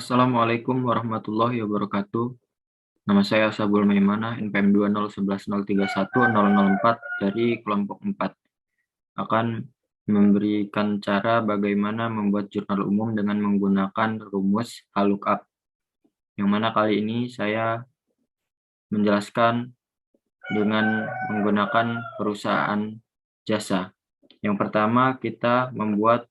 Assalamualaikum warahmatullahi wabarakatuh. Nama saya Sabul Maimanah, NPM 20110310004 dari kelompok 4. Akan memberikan cara bagaimana membuat jurnal umum dengan menggunakan rumus VLOOKUP. Yang mana kali ini saya menjelaskan dengan menggunakan perusahaan jasa. Yang pertama, kita membuat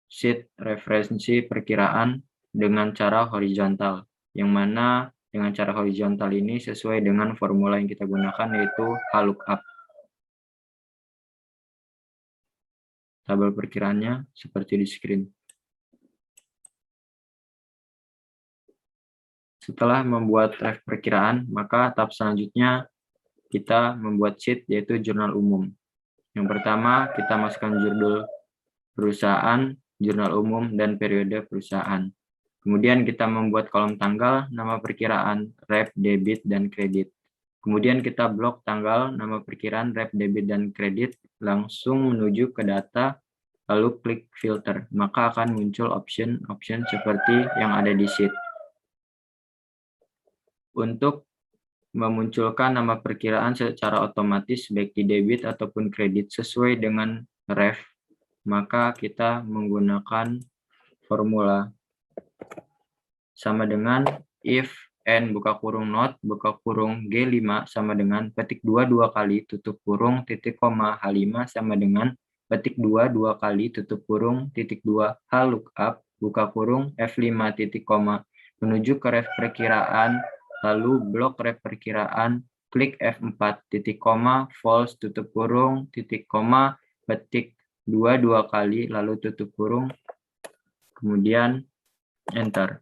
sheet referensi perkiraan dengan cara horizontal, yang mana dengan cara horizontal ini sesuai dengan formula yang kita gunakan, yaitu VLOOKUP. Tabel perkiraannya seperti di screen. Setelah membuat ref perkiraan, maka tahap selanjutnya kita membuat sheet, yaitu jurnal umum. Yang pertama, kita masukkan judul perusahaan, jurnal umum, dan periode perusahaan. Kemudian kita membuat kolom tanggal, nama perkiraan, rep, debit, dan kredit. Kemudian kita blok tanggal, nama perkiraan, rep, debit, dan kredit, langsung menuju ke data, lalu klik filter. Maka akan muncul option seperti yang ada di sheet. Untuk memunculkan nama perkiraan secara otomatis baik di debit ataupun kredit sesuai dengan ref, maka kita menggunakan formula sama dengan if n buka kurung not buka kurung G5 sama dengan petik 2 dua kali tutup kurung titik koma H5 sama dengan petik 2 dua kali tutup kurung titik 2 VLOOKUP buka kurung F5 titik koma menuju ke ref perkiraan, lalu blok ref perkiraan, klik F4 titik koma false tutup kurung titik koma petik 2 dua kali lalu tutup kurung, kemudian enter.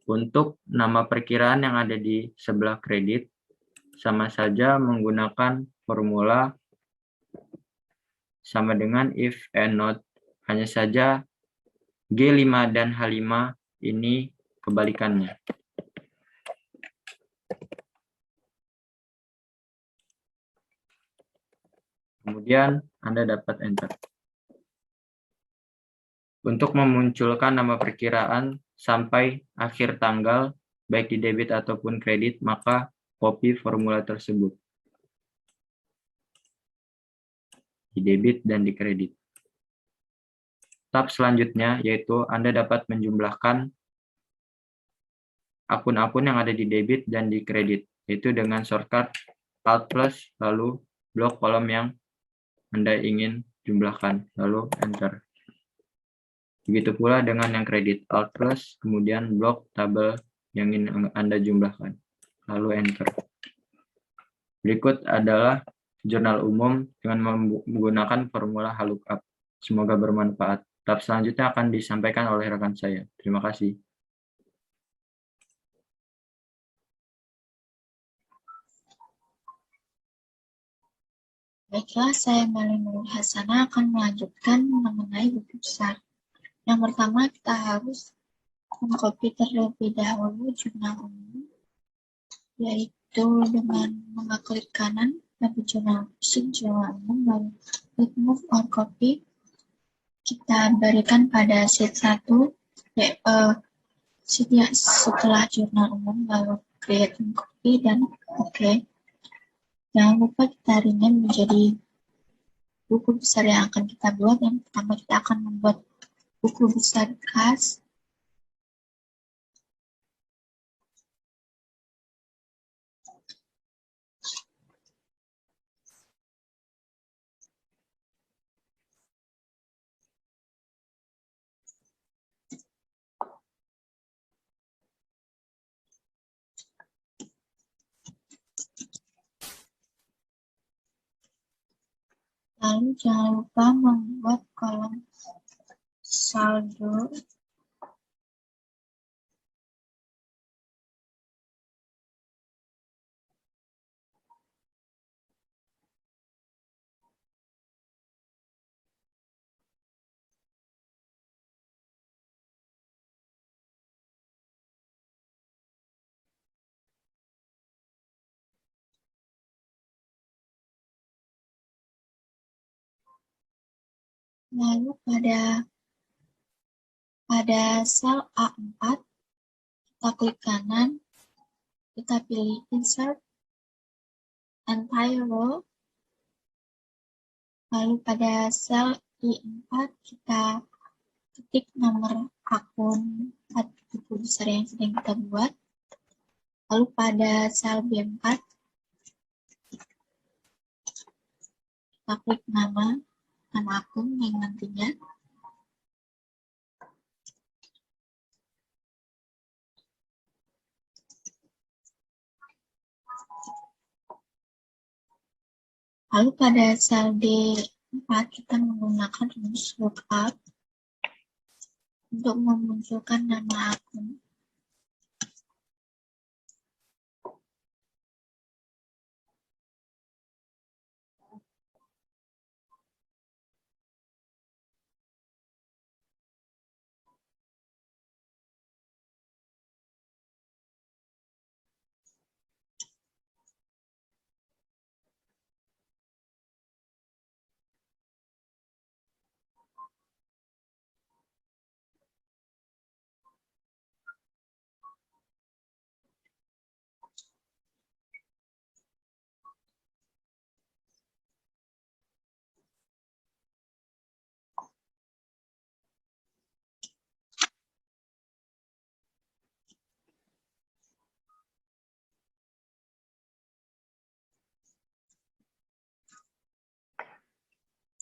Untuk nama perkiraan yang ada di sebelah kredit, sama saja menggunakan formula sama dengan if and not. Hanya saja G5 dan H5 ini kebalikannya. Kemudian Anda dapat enter. Untuk memunculkan nama perkiraan sampai akhir tanggal, baik di debit ataupun kredit, maka copy formula tersebut di debit dan di kredit. Tahap selanjutnya yaitu Anda dapat menjumlahkan akun-akun yang ada di debit dan di kredit, yaitu dengan shortcut Alt plus lalu blok kolom yang Anda ingin jumlahkan, lalu enter. Begitu pula dengan yang kredit, Alt plus kemudian blok tabel yang ingin Anda jumlahkan, lalu enter. Berikut adalah jurnal umum dengan menggunakan formula VLOOKUP. Semoga bermanfaat. Tahap selanjutnya akan disampaikan oleh rekan saya. Terima kasih. Baiklah, saya Melly Nurul Hasanah akan melanjutkan mengenai buku besar. Yang pertama, kita harus mengcopy terlebih dahulu jurnal umum, yaitu dengan mengklik kanan pada jurnal umum, lalu klik move or copy. Kita berikan pada sheet 1, setelah jurnal umum, lalu create and copy dan oke. Jangan lupa kita rename menjadi buku besar yang akan kita buat. Yang pertama kita akan membuat buku besar khas. Lalu jangan lupa membuat kolom saldo. Lalu pada pada sel A4, kita klik kanan, kita pilih Insert Entire Row, lalu pada sel I4 kita ketik nomor akun buku besar yang sedang kita buat, lalu pada sel B4 kita klik nama akun yang nantinya. Lalu pada sel D4 kita menggunakan rumus lookup untuk memunculkan nama akun.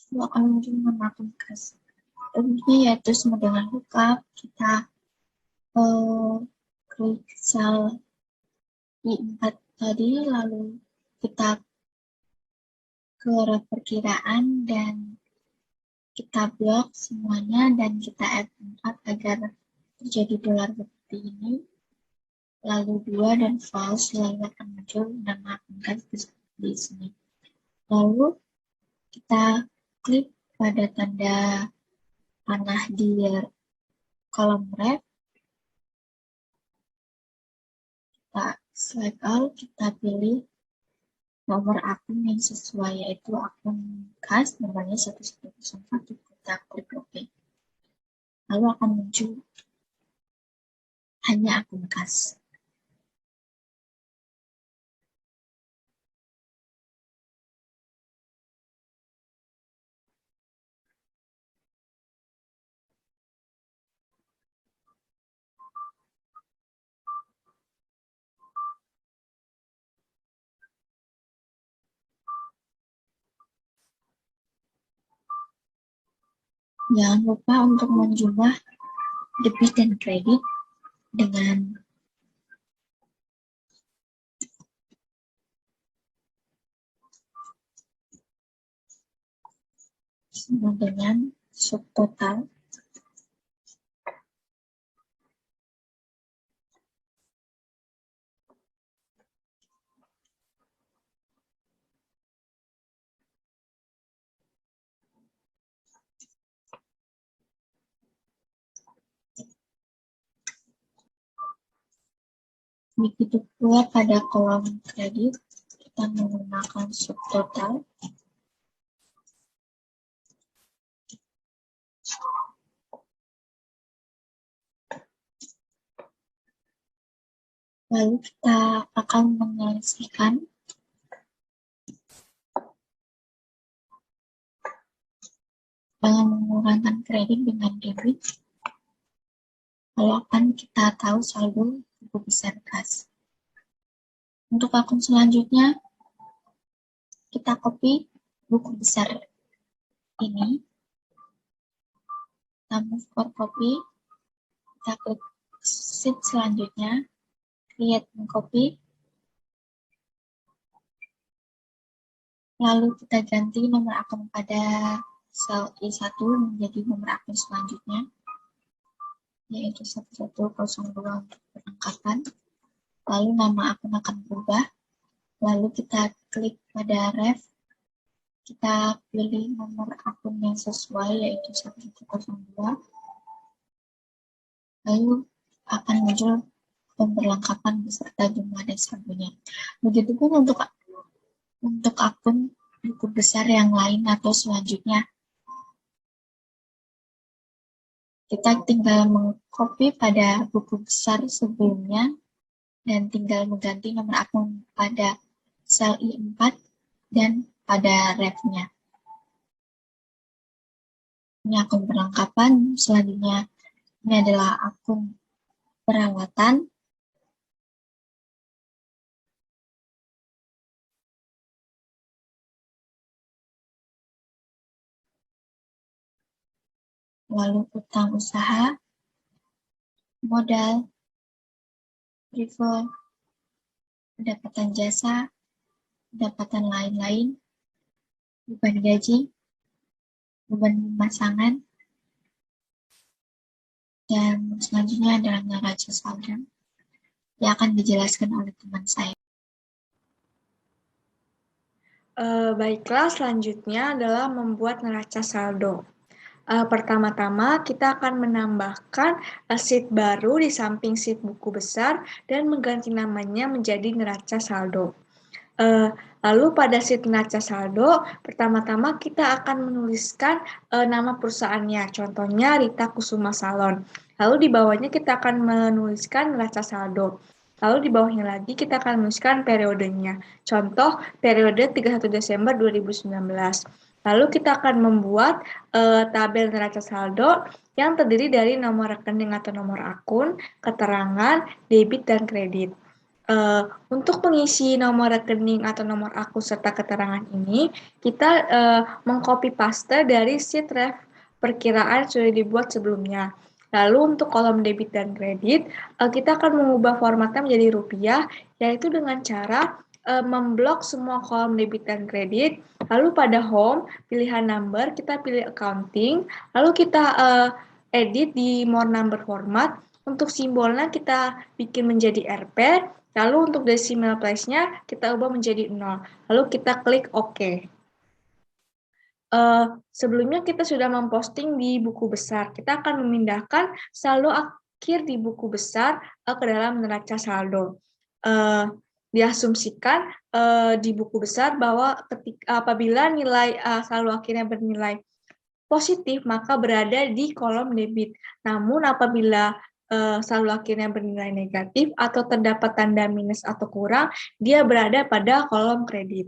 Lalu akan muncul nama akun khas. Rumusnya yaitu sama dengan lookup, kita klik sel I4 tadi, lalu kita ke perkiraan dan kita blok semuanya dan kita F4 agar terjadi dolar seperti ini, lalu 2 dan false, lalu akan muncul nama akun khas di sini. Lalu kita klik pada tanda panah di kolom ref, kita select all, kita pilih nomor akun yang sesuai, yaitu akun khas nomornya 1101, kita klik OK. Lalu akan muncul hanya akun khas. Jangan lupa untuk menjumlah debit dan kredit dengan subtotal. Begitu pula pada kolom kredit, kita menggunakan subtotal. Lalu kita akan menyelesaikan dengan mengurangkan kredit dengan debit. Lalu akan kita tahu saldo buku besar kas. Untuk akun selanjutnya, kita copy buku besar ini, kita move for copy, kita klik sheet selanjutnya, create and copy, lalu kita ganti nomor akun pada sel I1 menjadi nomor akun selanjutnya, yaitu 1102 untuk perlengkapan. Lalu nama akun akan berubah, lalu kita klik pada ref, kita pilih nomor akun yang sesuai, yaitu 1102, lalu akan muncul pemberlengkapan beserta jumlah dan saldonya. Begitupun untuk akun buku besar yang lain atau selanjutnya. Kita tinggal mengcopy pada buku besar sebelumnya dan tinggal mengganti nomor akun pada sel I4 dan pada ref-nya. Ini akun perlengkapan, selanjutnya ini adalah akun perawatan. Lalu utang usaha, modal, privilege, pendapatan jasa, pendapatan lain-lain, beban gaji, beban pemasangan, dan selanjutnya adalah neraca saldo yang akan dijelaskan oleh teman saya. Baiklah, selanjutnya adalah membuat neraca saldo. Pertama-tama kita akan menambahkan sheet baru di samping sheet buku besar dan mengganti namanya menjadi neraca saldo. Lalu pada sheet neraca saldo, pertama-tama kita akan menuliskan nama perusahaannya, contohnya Rita Kusuma Salon. Lalu di bawahnya kita akan menuliskan neraca saldo. Lalu di bawahnya lagi kita akan menuliskan periodenya, contoh periode 31 Desember 2019. Lalu kita akan membuat tabel neraca saldo yang terdiri dari nomor rekening atau nomor akun, keterangan, debit, dan kredit. Untuk mengisi nomor rekening atau nomor akun serta keterangan ini, kita mengcopy paste dari sheet ref perkiraan sudah dibuat sebelumnya. Lalu untuk kolom debit dan kredit, kita akan mengubah formatnya menjadi rupiah, yaitu dengan cara memblok semua kolom debit dan kredit. Lalu pada home, pilihan number, kita pilih accounting, lalu kita edit di more number format. Untuk simbolnya kita bikin menjadi RP, lalu untuk decimal place-nya kita ubah menjadi 0. Lalu kita klik OK. Sebelumnya kita sudah memposting di buku besar. Kita akan memindahkan saldo akhir di buku besar ke dalam neraca saldo. Diasumsikan di buku besar bahwa apabila nilai saldo akhirnya bernilai positif, maka berada di kolom debit. Namun apabila saldo akhirnya bernilai negatif atau terdapat tanda minus atau kurang, dia berada pada kolom kredit.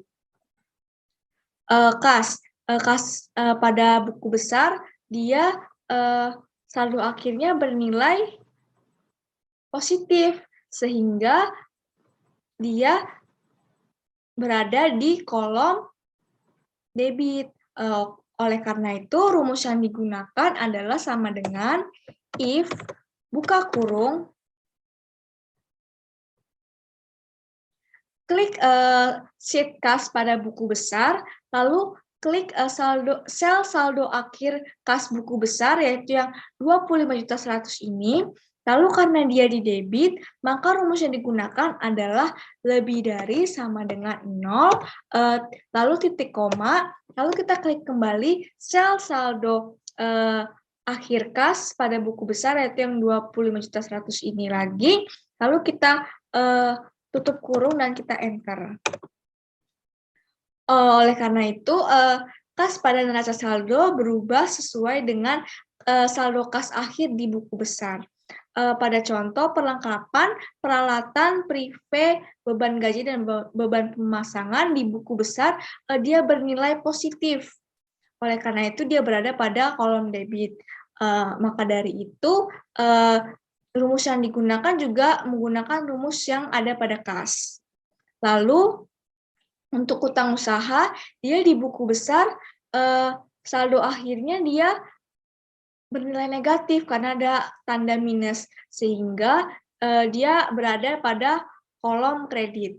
Kas pada buku besar, dia saldo akhirnya bernilai positif, sehingga dia berada di kolom debit. Oleh karena itu, rumus yang digunakan adalah sama dengan if buka kurung, klik sheet kas pada buku besar, lalu klik sel saldo akhir kas buku besar, yaitu yang 25.100.000 ini. Lalu karena dia di debit, maka rumus yang digunakan adalah lebih dari sama dengan 0, lalu titik koma, lalu kita klik kembali sel saldo akhir kas pada buku besar, yaitu yang 25.100.000 ini lagi, lalu kita tutup kurung dan kita enter. Oleh karena itu, kas pada neraca saldo berubah sesuai dengan saldo kas akhir di buku besar. Pada contoh perlengkapan, peralatan, prive, beban gaji, dan beban pemasangan di buku besar, dia bernilai positif. Oleh karena itu, dia berada pada kolom debit. Maka dari itu, rumus yang digunakan juga menggunakan rumus yang ada pada kas. Lalu, untuk utang usaha, dia di buku besar, saldo akhirnya dia bernilai negatif karena ada tanda minus, sehingga dia berada pada kolom kredit.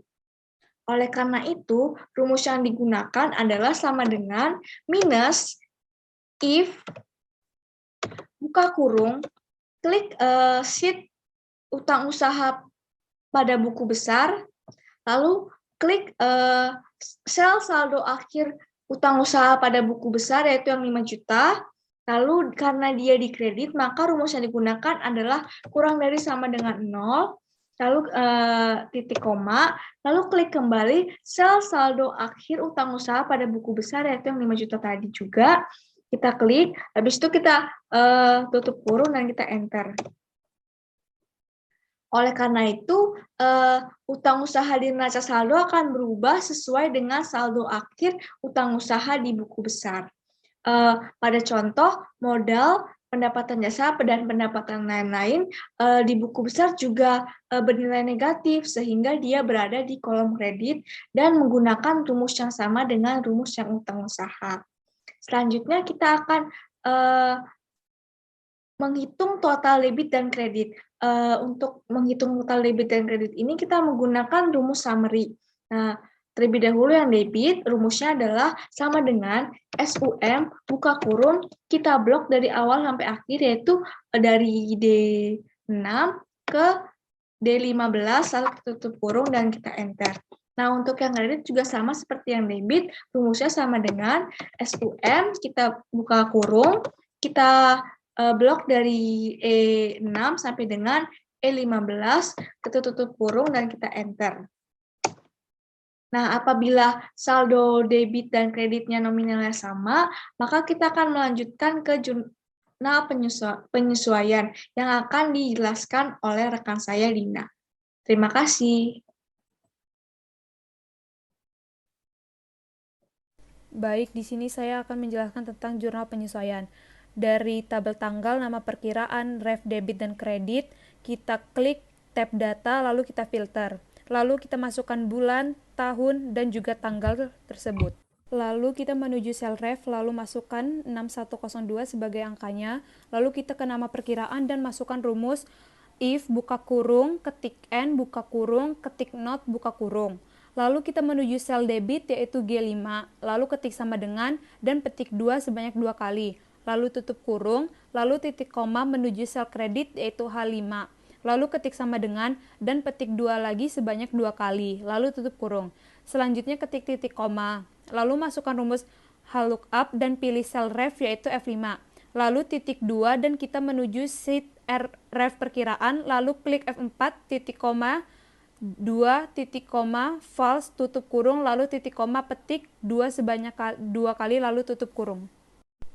Oleh karena itu, rumus yang digunakan adalah sama dengan minus if buka kurung, klik sheet utang usaha pada buku besar, lalu klik sel saldo akhir utang usaha pada buku besar, yaitu yang 5 juta, lalu karena dia di kredit, maka rumus yang digunakan adalah kurang dari sama dengan 0, lalu titik koma, lalu klik kembali sel saldo akhir utang usaha pada buku besar, yaitu yang 5 juta tadi juga, Kita klik, habis itu kita tutup kurung dan kita enter. Oleh karena itu, utang usaha di neraca saldo akan berubah sesuai dengan saldo akhir utang usaha di buku besar. Pada contoh, modal, pendapatan jasa, dan pendapatan lain-lain di buku besar juga bernilai negatif, sehingga dia berada di kolom kredit dan menggunakan rumus yang sama dengan rumus yang utang usaha. Selanjutnya kita akan menghitung total debit dan kredit. Untuk menghitung total debit dan kredit ini kita menggunakan rumus summary. Nah, terlebih dahulu yang debit, rumusnya adalah sama dengan SUM buka kurung, kita blok dari awal sampai akhir, yaitu dari D6 ke D15, lalu kita tutup kurung dan kita enter. Nah, untuk yang kredit juga sama seperti yang debit, rumusnya sama dengan SUM, kita buka kurung, kita blok dari E6 sampai dengan E15, kita tutup kurung dan kita enter. Nah, apabila saldo debit dan kreditnya nominalnya sama, maka kita akan melanjutkan ke jurnal penyesuaian yang akan dijelaskan oleh rekan saya, Dina. Terima kasih. Baik, di sini saya akan menjelaskan tentang jurnal penyesuaian. Dari tabel tanggal, nama perkiraan, ref debit dan kredit, kita klik tab data, lalu kita filter. Lalu kita masukkan bulan, tahun, dan juga tanggal tersebut. Lalu kita menuju sel ref, lalu masukkan 6102 sebagai angkanya, lalu kita ke nama perkiraan dan masukkan rumus if buka kurung, ketik n, buka kurung, ketik not, buka kurung. Lalu kita menuju sel debit yaitu G5, lalu ketik sama dengan dan petik 2 sebanyak 2 kali. Lalu tutup kurung, lalu titik koma menuju sel kredit yaitu H5. Lalu ketik sama dengan dan petik 2 lagi sebanyak 2 kali, lalu tutup kurung. Selanjutnya ketik titik koma, lalu masukkan rumus HLOOKUP dan pilih sel ref yaitu F5. Lalu titik 2 dan kita menuju sheet ref perkiraan, lalu klik F4 titik koma 2 titik koma false tutup kurung, lalu titik koma petik 2 sebanyak 2 kali, lalu tutup kurung.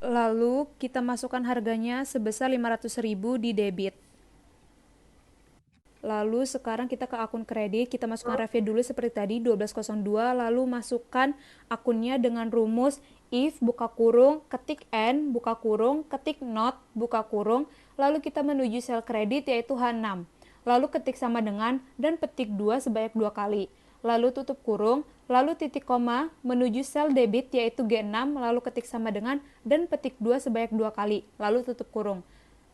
Lalu kita masukkan harganya sebesar 500.000 di debit. Lalu sekarang kita ke akun kredit, kita masukkan refnya dulu seperti tadi 1202, lalu masukkan akunnya dengan rumus if buka kurung, ketik n, buka kurung, ketik not, buka kurung, lalu kita menuju sel kredit yaitu H6. Lalu ketik sama dengan dan petik 2 sebanyak 2 kali. Lalu tutup kurung, lalu titik koma menuju sel debit yaitu G6, lalu ketik sama dengan dan petik 2 sebanyak 2 kali, lalu tutup kurung.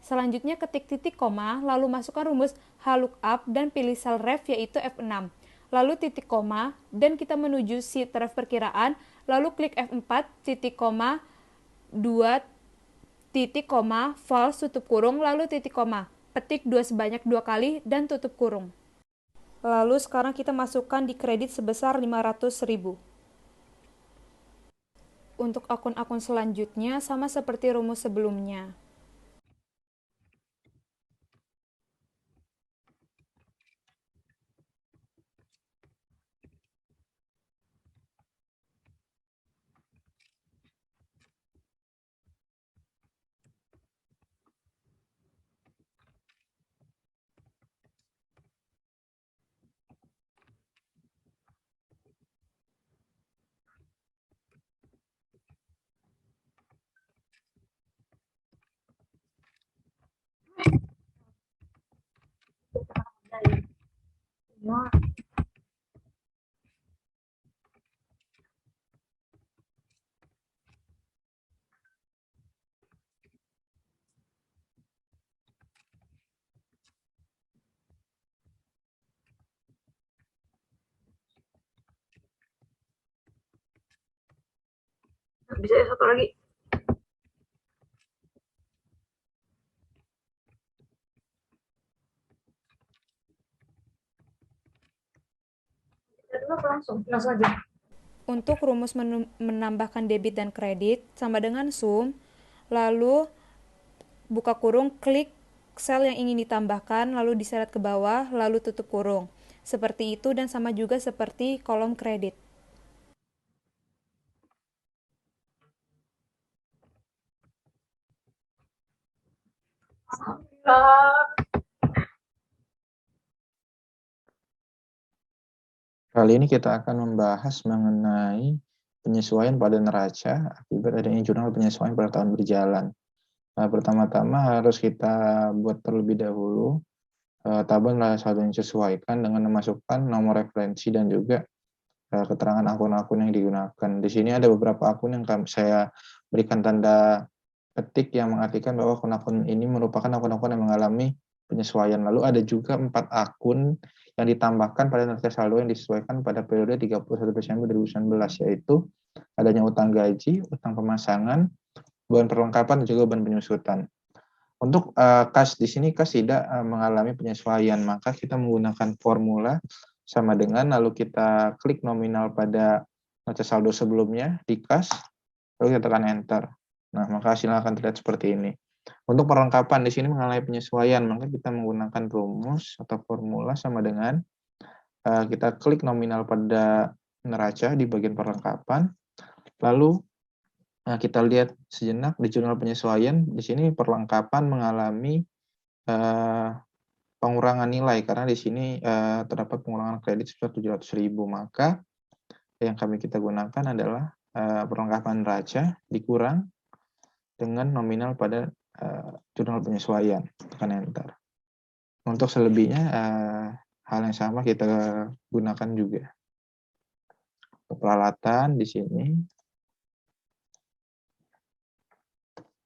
Selanjutnya ketik titik koma, lalu masukkan rumus HLOOKUP dan pilih sel ref yaitu F6. Lalu titik koma, dan kita menuju sheet ref perkiraan, lalu klik F4, titik koma, 2, titik koma, false, tutup kurung, lalu titik koma, petik 2 sebanyak 2 kali, dan tutup kurung. Lalu sekarang kita masukkan di kredit sebesar 500.000. Untuk akun-akun selanjutnya sama seperti rumus sebelumnya. Bisa ya satu lagi. Langsung aja. Untuk rumus menambahkan debit dan kredit sama dengan sum, lalu buka kurung, klik sel yang ingin ditambahkan, lalu diseret ke bawah, lalu tutup kurung. Seperti itu dan sama juga seperti kolom kredit. Kali ini kita akan membahas mengenai penyesuaian pada neraca akibat adanya jurnal penyesuaian pada tahun berjalan. Nah, pertama-tama harus kita buat terlebih dahulu tabel neraca saldo yang disesuaikan dengan memasukkan nomor referensi dan juga keterangan akun-akun yang digunakan. Di sini ada beberapa akun yang saya berikan tanda ketik yang mengartikan bahwa akun-akun ini merupakan akun-akun yang mengalami penyesuaian. Lalu ada juga 4 akun yang ditambahkan pada neraca saldo yang disesuaikan pada periode 31 Desember 2019, yaitu adanya utang gaji, utang pemasangan, beban perlengkapan, dan juga beban penyusutan. Untuk kas di sini kas tidak mengalami penyesuaian, maka kita menggunakan formula sama dengan lalu kita klik nominal pada neraca saldo sebelumnya di kas, lalu kita tekan enter. Nah, maka hasilnya akan terlihat seperti ini. Untuk perlengkapan di sini mengalami penyesuaian, maka kita menggunakan rumus atau formula sama dengan kita klik nominal pada neraca di bagian perlengkapan, lalu kita lihat sejenak di jurnal penyesuaian. Di sini perlengkapan mengalami pengurangan nilai karena di sini terdapat pengurangan kredit sebesar 700.000. Maka yang kita gunakan adalah perlengkapan neraca dikurang dengan nominal pada jurnal penyesuaian. Tekan enter. Untuk selebihnya hal yang sama kita gunakan juga. Untuk peralatan di sini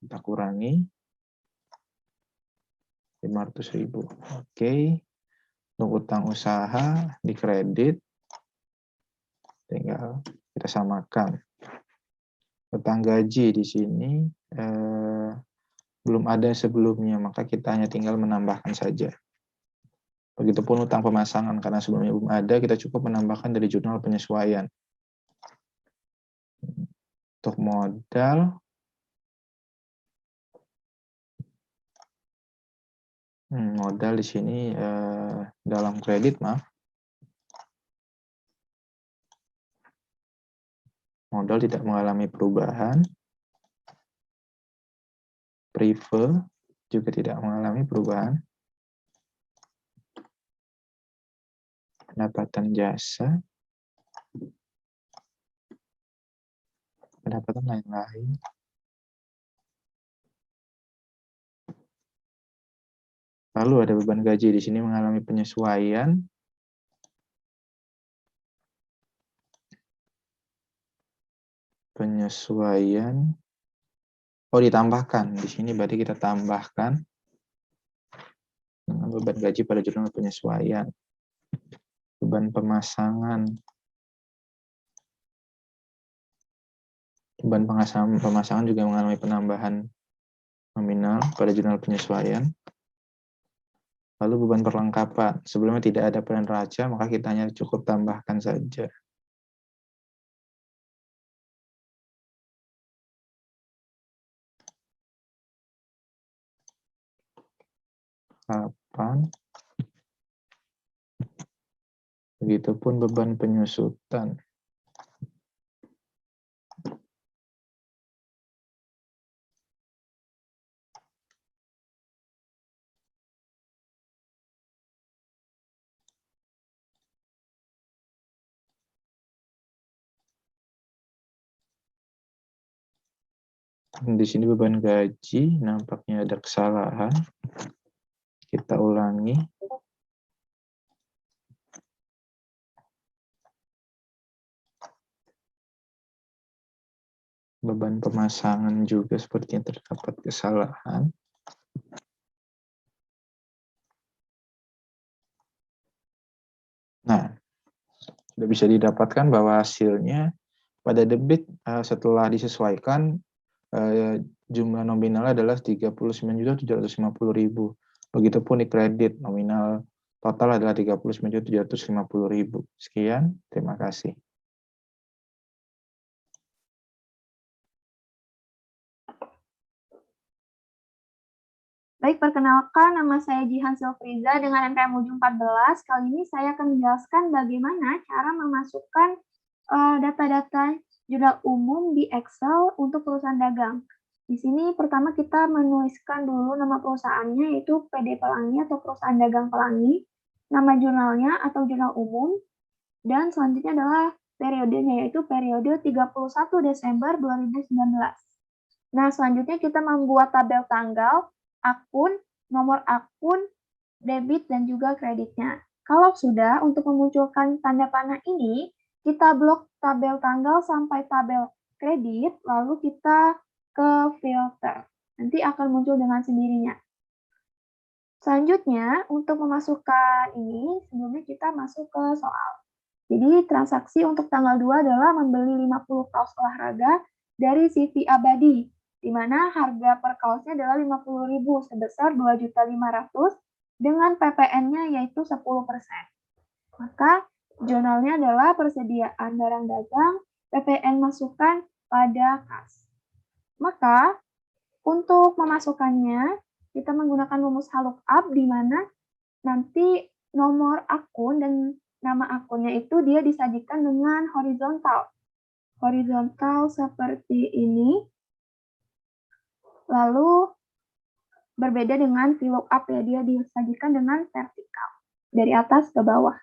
kita kurangi 500.000. Oke. Untuk utang usaha di kredit tinggal kita samakan. Utang gaji di sini belum ada sebelumnya, maka kita hanya tinggal menambahkan saja. Begitupun utang pemasangan, karena sebelumnya belum ada, kita cukup menambahkan dari jurnal penyesuaian. Untuk modal, modal di sini dalam kredit, modal tidak mengalami perubahan. Prefer juga tidak mengalami perubahan. Pendapatan jasa, pendapatan lain-lain. Lalu ada beban gaji di sini mengalami penyesuaian. Ditambahkan. Di sini berarti kita tambahkan dengan beban gaji pada jurnal penyesuaian. Beban pemasangan. Beban pemasangan juga mengalami penambahan nominal pada jurnal penyesuaian. Lalu beban perlengkapan. Sebelumnya tidak ada pada neraca, maka kita hanya cukup tambahkan saja. Begitupun beban penyusutan. Di sini beban gaji, nampaknya ada kesalahan. Kita ulangi. Beban pemasangan juga sepertinya terdapat kesalahan. Nah, sudah bisa didapatkan bahwa hasilnya pada debit setelah disesuaikan jumlah nominalnya adalah 39.750.000. Begitupun di kredit nominal total adalah 39.750.000. Sekian, terima kasih. Baik, perkenalkan nama saya Jihan Silfriza dengan NPM Ujung 14. Kali ini saya akan menjelaskan bagaimana cara memasukkan data-data jurnal umum di Excel untuk perusahaan dagang. Di sini pertama kita menuliskan dulu nama perusahaannya, yaitu PD Pelangi atau Perusahaan Dagang Pelangi, nama jurnalnya atau jurnal umum, dan selanjutnya adalah periodenya, yaitu periode 31 Desember 2019. Nah, selanjutnya kita membuat tabel tanggal, akun, nomor akun, debit, dan juga kreditnya. Kalau sudah, untuk memunculkan tanda panah ini, kita blok tabel tanggal sampai tabel kredit, lalu kita ke filter. Nanti akan muncul dengan sendirinya. Selanjutnya, untuk memasukkan ini, sebelumnya kita masuk ke soal. Jadi, transaksi untuk tanggal 2 adalah membeli 50 kaos olahraga dari CV Abadi, di mana harga per kaosnya adalah 50.000 sebesar 2.500.000 dengan PPN-nya yaitu 10%. Maka, jurnalnya adalah persediaan barang dagang, PPN masukan pada kas. Maka, untuk memasukkannya, kita menggunakan rumus lookup di mana nanti nomor akun dan nama akunnya itu dia disajikan dengan horizontal. Horizontal seperti ini. Lalu berbeda dengan VLOOKUP ya, dia disajikan dengan vertikal. Dari atas ke bawah.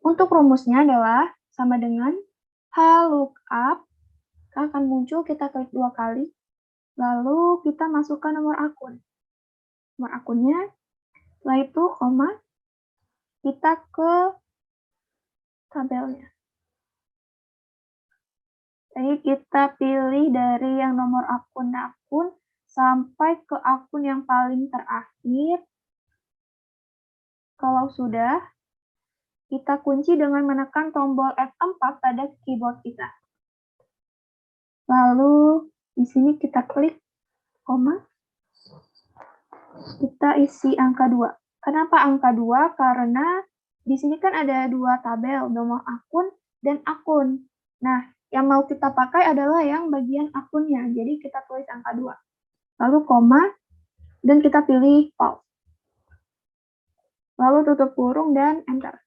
Untuk rumusnya adalah sama dengan lookup, akan muncul, kita klik 2 kali. Lalu kita masukkan nomor akun. Nomor akunnya, setelah itu koma, kita ke tabelnya. Jadi kita pilih dari yang nomor akun sampai ke akun yang paling terakhir. Kalau sudah, kita kunci dengan menekan tombol F4 pada keyboard kita. Lalu di sini kita klik koma. Kita isi angka 2. Kenapa angka 2? Karena di sini kan ada 2 tabel, nomor akun dan akun. Nah, yang mau kita pakai adalah yang bagian akunnya. Jadi kita tulis angka 2. Lalu koma, dan kita pilih pause. Lalu tutup kurung dan enter.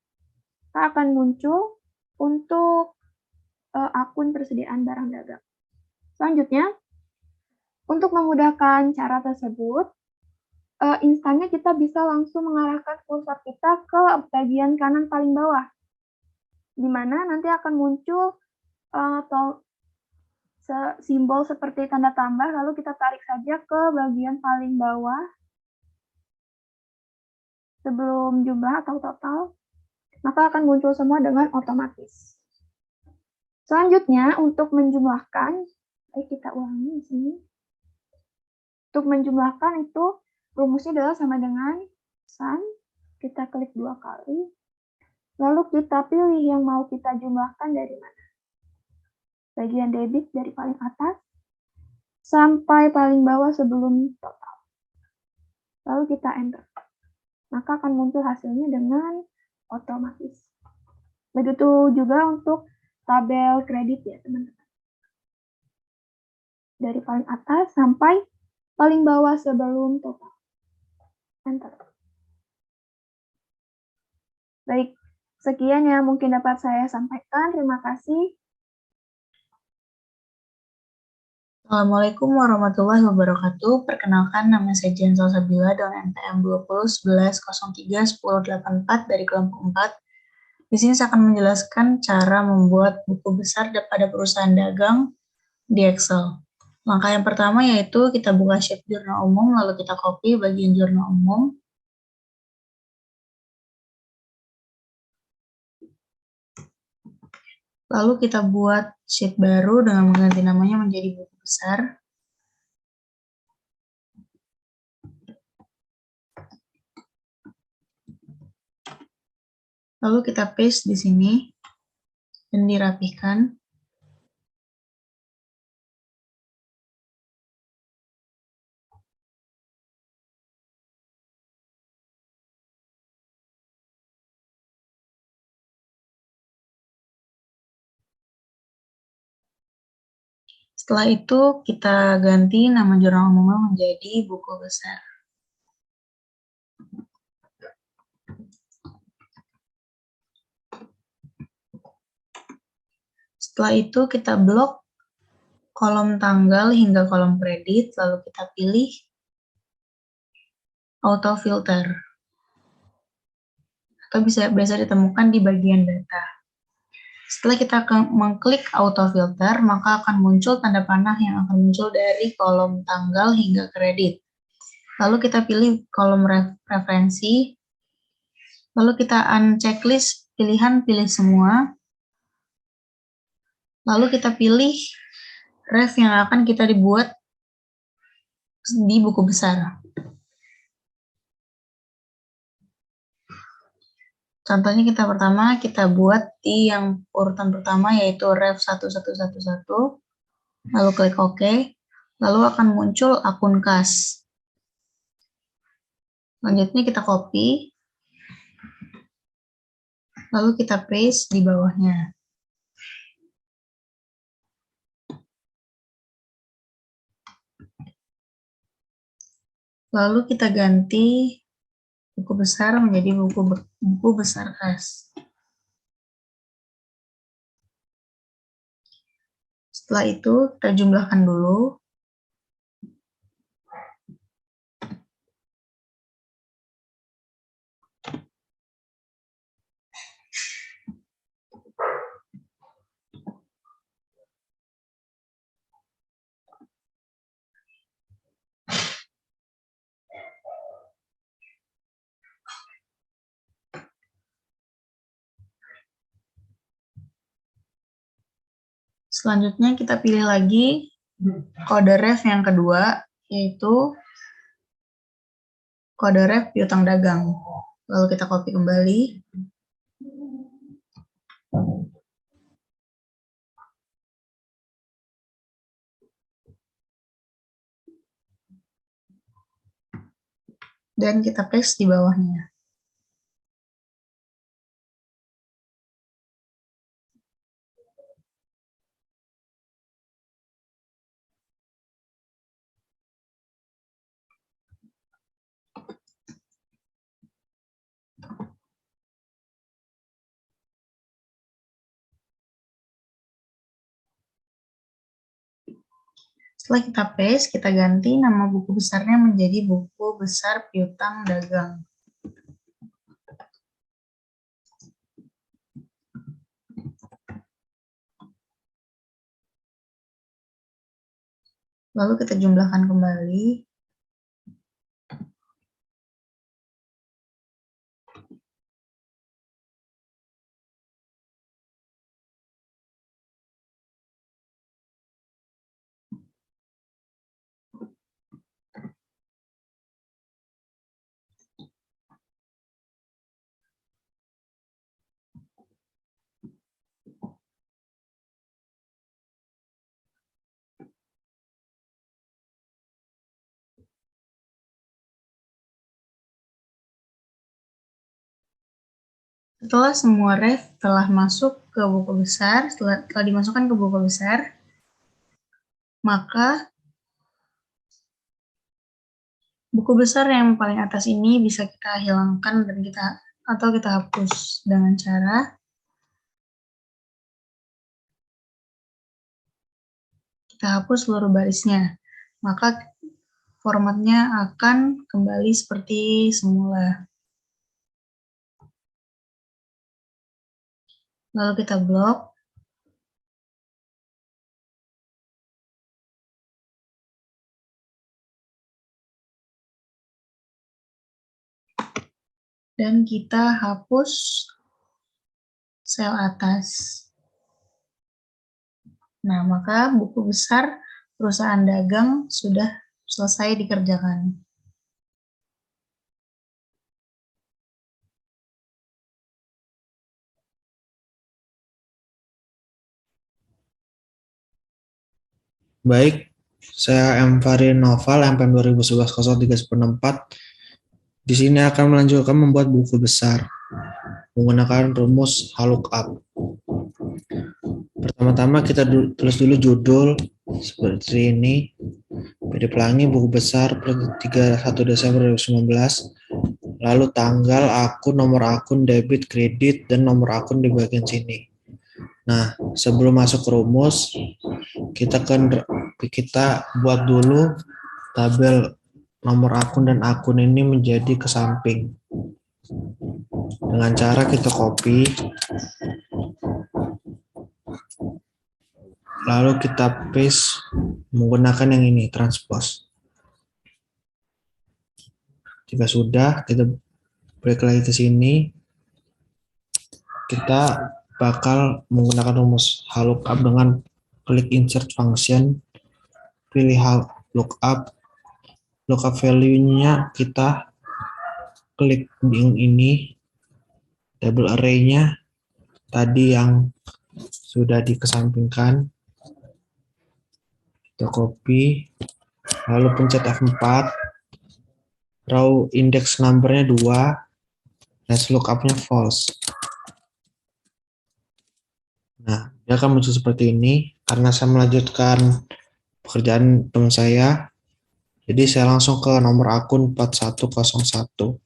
Kita akan muncul untuk akun persediaan barang dagang. Selanjutnya, untuk memudahkan cara tersebut, instannya kita bisa langsung mengarahkan kursor kita ke bagian kanan paling bawah, di mana nanti akan muncul simbol seperti tanda tambah, lalu kita tarik saja ke bagian paling bawah sebelum jumlah atau total, maka akan muncul semua dengan otomatis. Selanjutnya, untuk menjumlahkan, kita ulangi di sini. Untuk menjumlahkan itu rumusnya adalah sama dengan sum, kita klik 2 kali, lalu kita pilih yang mau kita jumlahkan dari mana. Bagian debit dari paling atas sampai paling bawah sebelum total. Lalu kita enter. Maka akan muncul hasilnya dengan otomatis. Begitu juga untuk tabel kredit ya teman-teman. Dari paling atas sampai paling bawah sebelum total. Enter. Baik, sekian yang mungkin dapat saya sampaikan. Terima kasih. Assalamualaikum warahmatullahi wabarakatuh. Perkenalkan, nama saya Jen Salsabila dengan NPM 2011031084 dari kelompok 4. Di sini saya akan menjelaskan cara membuat buku besar pada perusahaan dagang di Excel. Langkah yang pertama yaitu kita buka sheet jurnal umum, lalu kita copy bagian jurnal umum. Lalu kita buat sheet baru dengan mengganti namanya menjadi buku besar. Lalu kita paste di sini dan dirapihkan. Setelah itu kita ganti nama jurnal umumnya menjadi buku besar. Setelah itu kita blok kolom tanggal hingga kolom kredit, lalu kita pilih auto filter. Atau bisa ditemukan di bagian data. Setelah kita mengklik auto filter, maka akan muncul tanda panah yang akan muncul dari kolom tanggal hingga kredit. Lalu kita pilih kolom referensi, lalu kita unchecklist pilihan pilih semua, lalu kita pilih ref yang akan kita dibuat di buku besar. Contohnya kita buat di yang urutan pertama yaitu ref 1111, lalu klik OK, lalu akan muncul akun kas. Selanjutnya kita copy, lalu kita paste di bawahnya. Lalu kita ganti buku besar menjadi buku besar kas. Setelah itu kita jumlahkan dulu. Selanjutnya kita pilih lagi kode ref yang kedua, yaitu kode ref piutang dagang. Lalu kita copy kembali. Dan kita paste di bawahnya. Setelah kita paste, kita ganti nama buku besarnya menjadi buku besar piutang dagang. Lalu kita jumlahkan kembali. Setelah semua ref telah masuk ke buku besar, telah dimasukkan ke buku besar, maka buku besar yang paling atas ini bisa kita hilangkan dan kita hapus dengan cara kita hapus seluruh barisnya. Maka formatnya akan kembali seperti semula. Lalu kita blok. Dan kita hapus sel atas. Nah, maka buku besar perusahaan dagang sudah selesai dikerjakan. Baik, saya M. Fahri Noval, MPM 2011-03-94. Di sini akan melanjutkan membuat buku besar menggunakan rumus lookup. Pertama-tama kita tulis dulu judul seperti ini. PD Pelangi buku besar 31 Desember 2019. Lalu tanggal, akun, nomor akun, debit, kredit, dan nomor akun di bagian sini. Nah, sebelum masuk ke rumus, kita buat dulu tabel nomor akun dan akun ini menjadi ke samping. Dengan cara kita copy, lalu kita paste menggunakan yang ini, transpose. Jika sudah, kita balik lagi ke sini. Kita bakal menggunakan rumus lookup dengan klik insert function, pilih lookup value-nya kita klik yang ini, table array-nya tadi yang sudah dikesampingkan, kita copy, lalu pencet F4, raw index number-nya 2, dan lookup-nya false. Nah, dia akan muncul seperti ini. Karena saya melanjutkan pekerjaan teman saya, jadi saya langsung ke nomor akun 4101,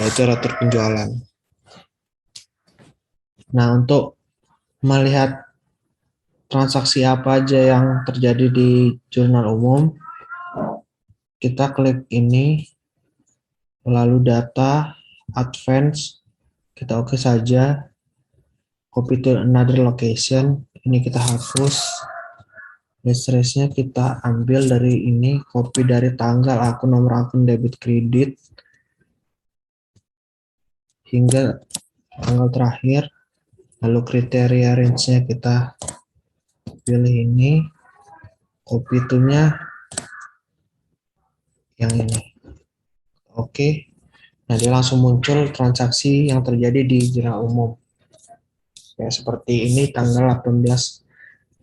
yaitu retur penjualan. Nah, untuk melihat transaksi apa aja yang terjadi di jurnal umum, kita klik ini, lalu data, advance, kita oke saja, copy to another location, ini kita hapus, address-nya kita ambil dari ini, copy dari tanggal akun, nomor akun debit kredit, hingga tanggal terakhir, lalu kriteria range-nya kita pilih ini, copy to-nya yang ini. Oke, nah dia langsung muncul transaksi yang terjadi di jurnal umum. Ya, seperti ini tanggal 18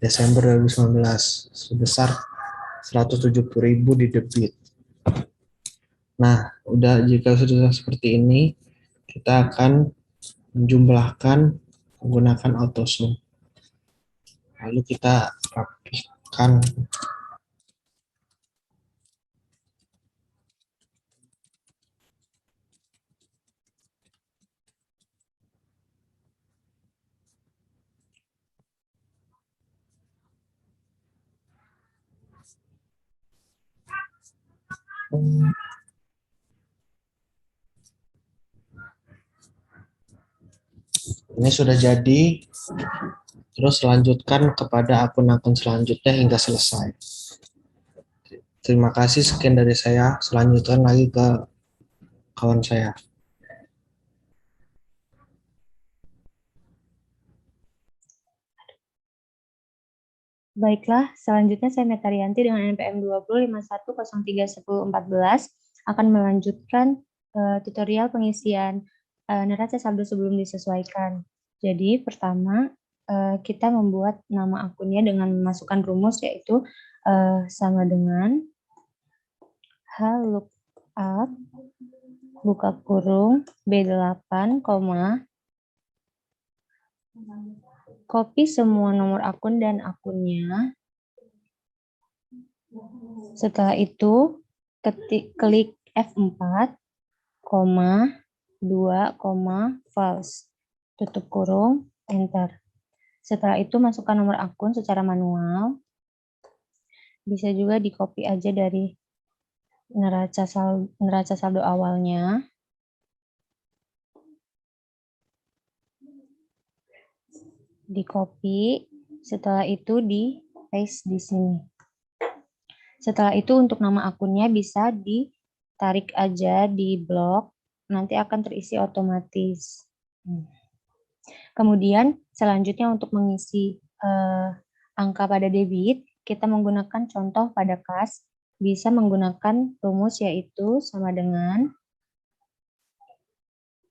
Desember 2019 sebesar 170.000 di debit. Nah, jika sudah seperti ini, kita akan menjumlahkan menggunakan AutoSum. Lalu kita rapikan. Ini sudah jadi, terus lanjutkan kepada akun-akun selanjutnya hingga selesai. Terima kasih, sekian dari saya. Selanjutnya lagi ke kawan saya. Baiklah, selanjutnya saya Metarianti dengan NPM 2051031014 akan melanjutkan tutorial pengisian neraca saldo sebelum disesuaikan. Jadi pertama kita membuat nama akunnya dengan memasukkan rumus yaitu sama dengan lookup buka kurung B8, copy semua nomor akun dan akunnya. Setelah itu klik F4, 2, false. Tutup kurung, enter. Setelah itu masukkan nomor akun secara manual. Bisa juga di-copy aja dari neraca saldo awalnya. Di-copy, setelah itu di-paste di sini. Setelah itu untuk nama akunnya bisa ditarik aja di blok, nanti akan terisi otomatis. Kemudian selanjutnya untuk mengisi angka pada debit, kita menggunakan contoh pada kas, bisa menggunakan rumus yaitu sama dengan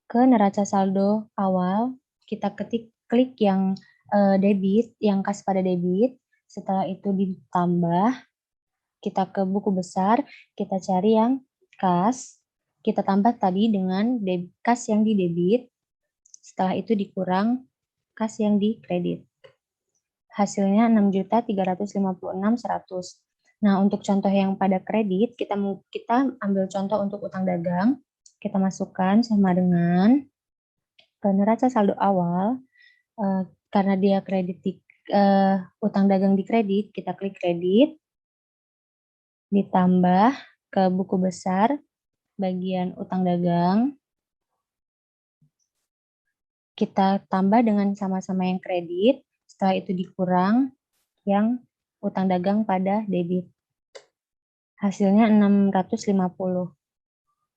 ke neraca saldo awal, kita klik yang debit, yang kas pada debit, setelah itu ditambah, kita ke buku besar, kita cari yang kas, kita tambah tadi dengan kas yang di debit, setelah itu dikurang kas yang di kredit. Hasilnya 6.356.100. Nah, untuk contoh yang pada kredit, kita ambil contoh untuk utang dagang, kita masukkan sama dengan ke neraca saldo awal, karena dia utang dagang di kredit, kita klik kredit, ditambah ke buku besar, bagian utang dagang, kita tambah dengan sama-sama yang kredit, setelah itu dikurang yang utang dagang pada debit. Hasilnya 650.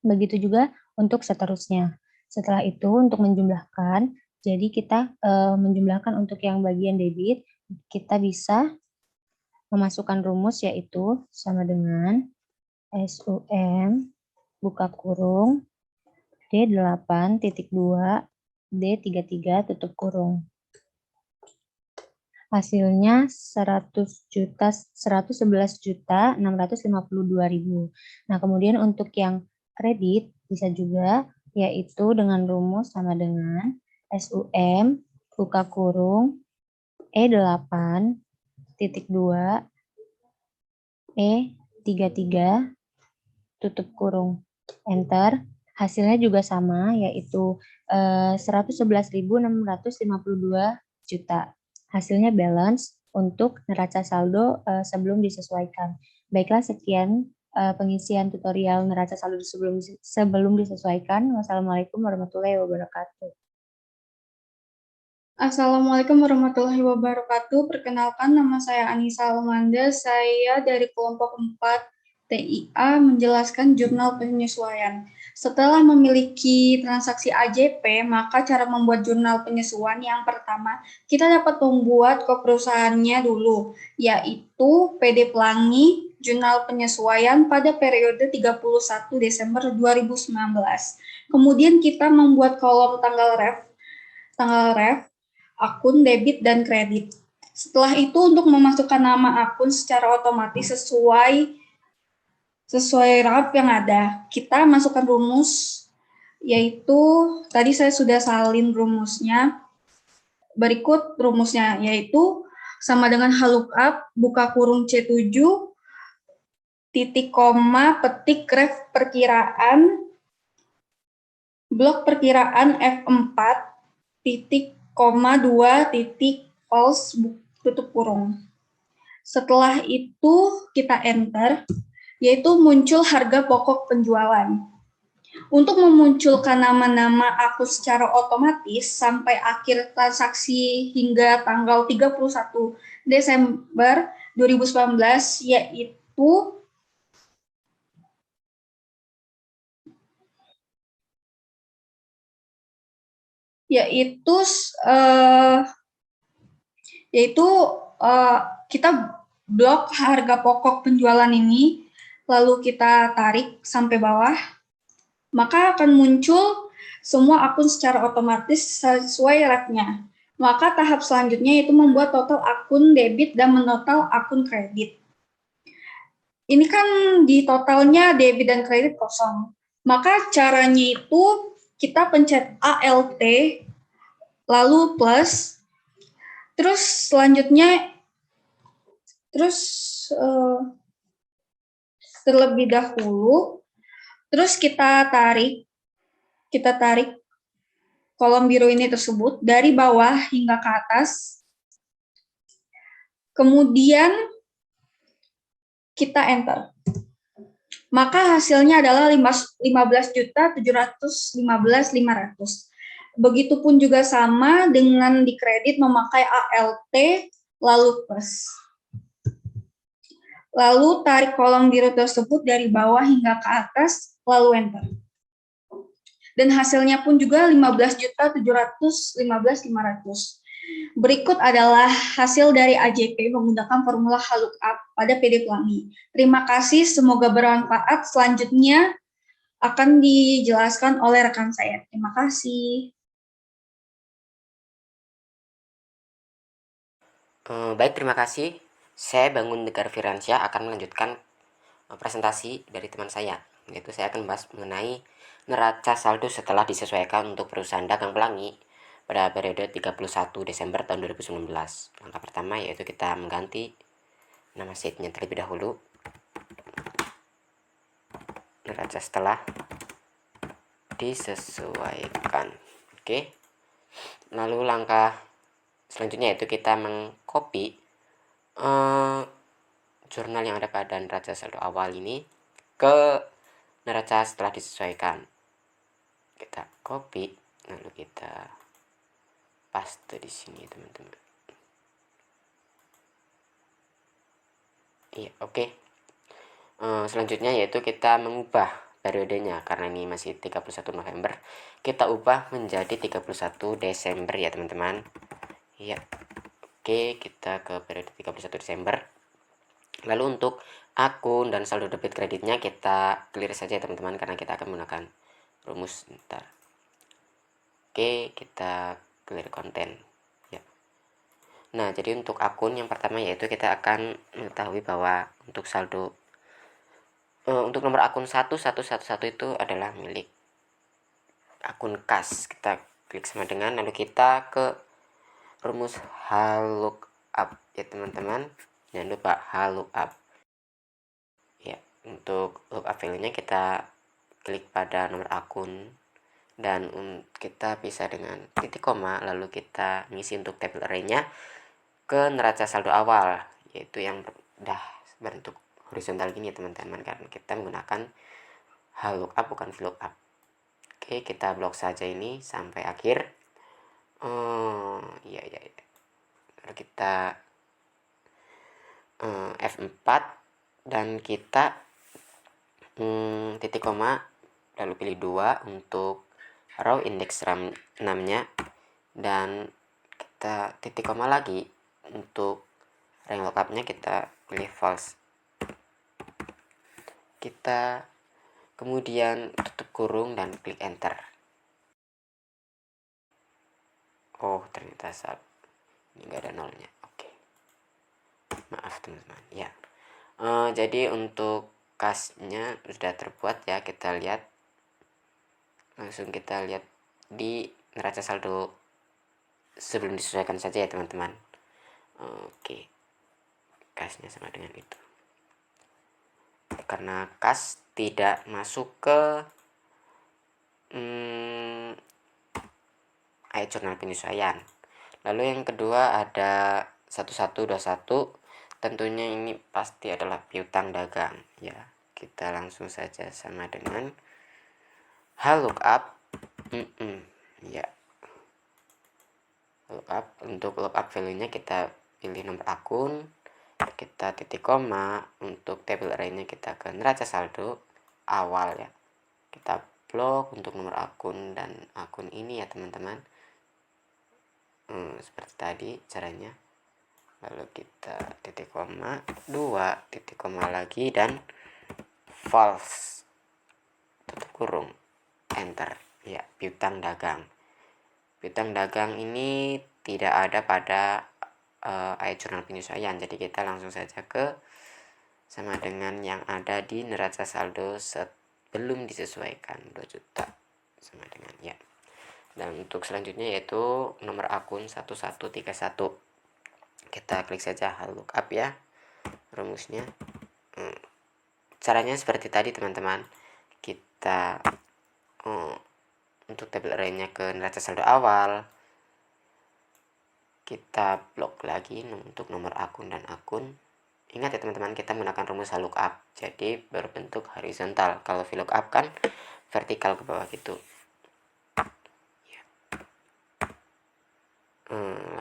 Begitu juga untuk seterusnya. Setelah itu untuk menjumlahkan, jadi kita menjumlahkan untuk yang bagian debit, kita bisa memasukkan rumus yaitu sama dengan SUM buka kurung D8.2 D33 tutup kurung. Hasilnya 111.652.000. Nah, kemudian untuk yang kredit bisa juga yaitu dengan rumus sama dengan SUM buka kurung E8.2 E33 tutup kurung. Enter. Hasilnya juga sama yaitu 111.652 juta. Hasilnya balance untuk neraca saldo sebelum disesuaikan. Baiklah, sekian pengisian tutorial neraca saldo sebelum disesuaikan. Wassalamualaikum warahmatullahi wabarakatuh. Assalamualaikum warahmatullahi wabarakatuh. Perkenalkan, nama saya Anissa Almanda. Saya dari kelompok 4 TIA menjelaskan jurnal penyesuaian. Setelah memiliki transaksi AJP, maka cara membuat jurnal penyesuaian yang pertama, kita dapat membuat keperusahaannya dulu, yaitu PD Pelangi, jurnal penyesuaian pada periode 31 Desember 2019. Kemudian kita membuat kolom tanggal ref, akun debit dan kredit. Setelah itu untuk memasukkan nama akun secara otomatis sesuai RAP yang ada, kita masukkan rumus, yaitu tadi saya sudah salin rumusnya. Berikut rumusnya, yaitu sama dengan lookup buka kurung C7 titik koma petik ref perkiraan blok perkiraan F4 titik koma 2 titik false tutup kurung. Setelah itu kita enter, yaitu muncul harga pokok penjualan. Untuk memunculkan nama-nama akun secara otomatis sampai akhir transaksi hingga tanggal 31 Desember 2019, kita blok harga pokok penjualan ini, lalu kita tarik sampai bawah, maka akan muncul semua akun secara otomatis sesuai rate-nya. Maka tahap selanjutnya yaitu membuat total akun debit dan menotal akun kredit. Ini kan di totalnya debit dan kredit kosong. Maka caranya itu kita pencet ALT, lalu plus, terus selanjutnya, terlebih dahulu, terus kita tarik kolom biru ini tersebut dari bawah hingga ke atas. Kemudian kita enter. Maka hasilnya adalah 15.715.500. Begitupun juga sama dengan di kredit memakai ALT lalu plus. Lalu tarik kolom biru tersebut dari bawah hingga ke atas, lalu enter. Dan hasilnya pun juga 15.715.500. Berikut adalah hasil dari AJP menggunakan formula lookup pada PD Pelangi. Terima kasih, semoga bermanfaat. Selanjutnya akan dijelaskan oleh rekan saya. Terima kasih. Baik, terima kasih. Saya Bangun Negar Firansyah akan melanjutkan presentasi dari teman saya, yaitu saya akan membahas mengenai neraca saldo setelah disesuaikan untuk perusahaan dagang Pelangi pada periode 31 Desember tahun 2019. Langkah pertama yaitu kita mengganti nama sheet-nya terlebih dahulu. Neraca setelah disesuaikan. Oke. Lalu langkah selanjutnya yaitu kita mengcopy jurnal yang ada pada neraca saldo awal ini ke neraca setelah disesuaikan. Kita copy, lalu kita paste di sini teman-teman. Iya, oke. Selanjutnya yaitu kita mengubah periodenya, karena ini masih 31 November, kita ubah menjadi 31 Desember ya teman-teman. Iya. Oke, kita ke periode 31 Desember. Lalu untuk akun dan saldo debit kreditnya kita clear saja teman-teman, karena kita akan menggunakan rumus ntar. Oke, kita clear konten ya. Nah, jadi untuk akun yang pertama yaitu kita akan mengetahui bahwa untuk saldo untuk nomor akun 1111 itu adalah milik akun kas. Kita klik sama dengan, lalu kita ke rumus lookup ya teman-teman. Jangan lupa lookup ya. Untuk lookup value-nya kita klik pada nomor akun dan kita bisa dengan titik koma, lalu kita ngisi untuk table array-nya ke neraca saldo awal, yaitu yang udah bentuk horizontal gini ya teman-teman, karena kita menggunakan lookup bukan VLOOKUP. Oke, kita blok saja ini sampai akhir. Iya. Lalu kita F4 dan kita titik koma, lalu pilih 2 untuk row index RAM 6-nya, dan kita titik koma lagi untuk rank lookup-nya kita pilih false. Kita kemudian tutup kurung dan klik enter. Oh, ternyata salah, ini nggak ada nolnya. Oke, maaf teman-teman ya. Jadi untuk kasnya sudah terbuat ya, kita lihat langsung, kita lihat di neraca saldo sebelum disesuaikan saja ya teman-teman. Oke, kasnya sama dengan itu, karena kas tidak masuk ke jurnal penyesuaian. Lalu yang kedua ada 1121, tentunya ini pasti adalah piutang dagang ya. Kita langsung saja sama dengan lookup ya. Lookup, untuk lookup value-nya kita pilih nomor akun, kita titik koma, untuk table array-nya kita ke neraca saldo awal ya. Kita blok untuk nomor akun dan akun ini ya teman-teman. Seperti tadi caranya. Lalu kita titik koma, 2 titik koma lagi, dan false, tutup kurung, enter ya. Piutang dagang. Piutang dagang ini tidak ada pada jurnal penyesuaian, jadi kita langsung saja ke sama dengan yang ada di neraca saldo sebelum disesuaikan 2 juta sama dengan ya. Dan untuk selanjutnya yaitu nomor akun 1131, kita klik saja lookup ya, rumusnya. Caranya seperti tadi teman-teman, kita untuk table array-nya ke neraca saldo awal, kita blok lagi untuk nomor akun dan akun. Ingat ya teman-teman, kita menggunakan rumus lookup, jadi berbentuk horizontal. Kalau VLOOKUP kan vertikal ke bawah gitu.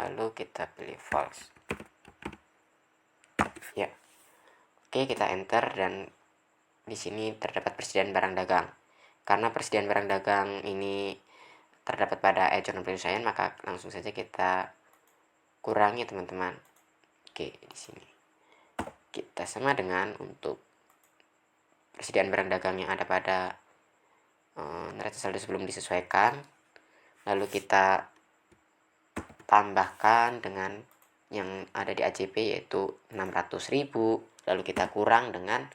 Lalu kita pilih false ya. Oke, kita enter, dan di sini terdapat persediaan barang dagang. Karena persediaan barang dagang ini terdapat pada jurnal penyesuaian, maka langsung saja kita kurangi teman-teman. Oke, di sini kita sama dengan untuk persediaan barang dagang yang ada pada neraca saldo sebelum disesuaikan, lalu kita tambahkan dengan yang ada di AJP yaitu 600.000, lalu kita kurang dengan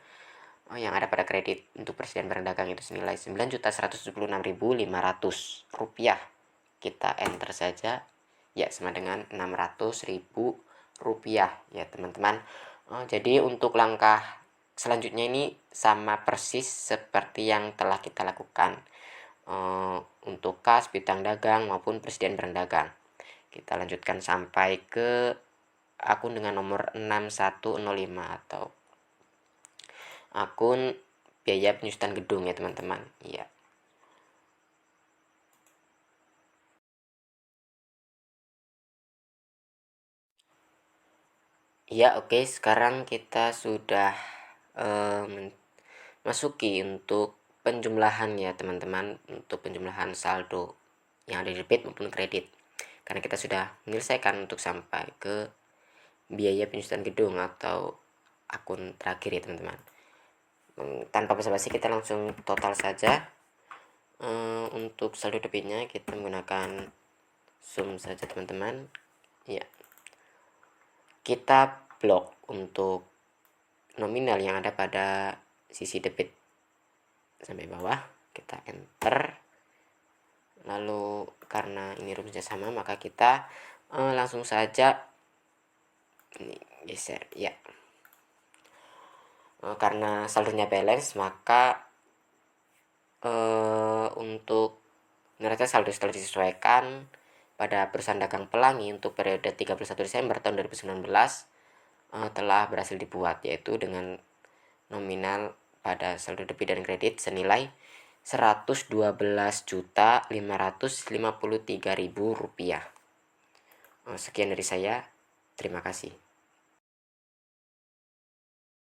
yang ada pada kredit. Untuk persediaan barang dagang itu senilai 9.176.500 rupiah. Kita enter saja ya, sama dengan 600.000 rupiah ya teman-teman. Jadi untuk langkah selanjutnya ini sama persis seperti yang telah kita lakukan untuk kas, piutang dagang maupun persediaan barang dagang. Kita lanjutkan sampai ke akun dengan nomor 6105 atau akun biaya penyusutan gedung ya teman-teman. Iya. Ya, oke, sekarang kita sudah masuki untuk penjumlahan ya teman-teman, untuk penjumlahan saldo yang ada di debit maupun kredit. Karena kita sudah menyelesaikan untuk sampai ke biaya penyusutan gedung atau akun terakhir ya teman-teman. Tanpa basa-basi kita langsung total saja. Untuk saldo debitnya kita menggunakan sum saja teman-teman. Ya. Kita blok untuk nominal yang ada pada sisi debit sampai bawah, kita enter. Lalu karena ini rumusnya sama, maka kita langsung saja ini geser ya. Karena saldonya balance, maka untuk neraca saldo setelah disesuaikan pada perusahaan dagang Pelangi untuk periode 31 Desember tahun 2019 telah berhasil dibuat, yaitu dengan nominal pada saldo debit dan kredit senilai Rp112.553.000. Sekian dari saya, terima kasih.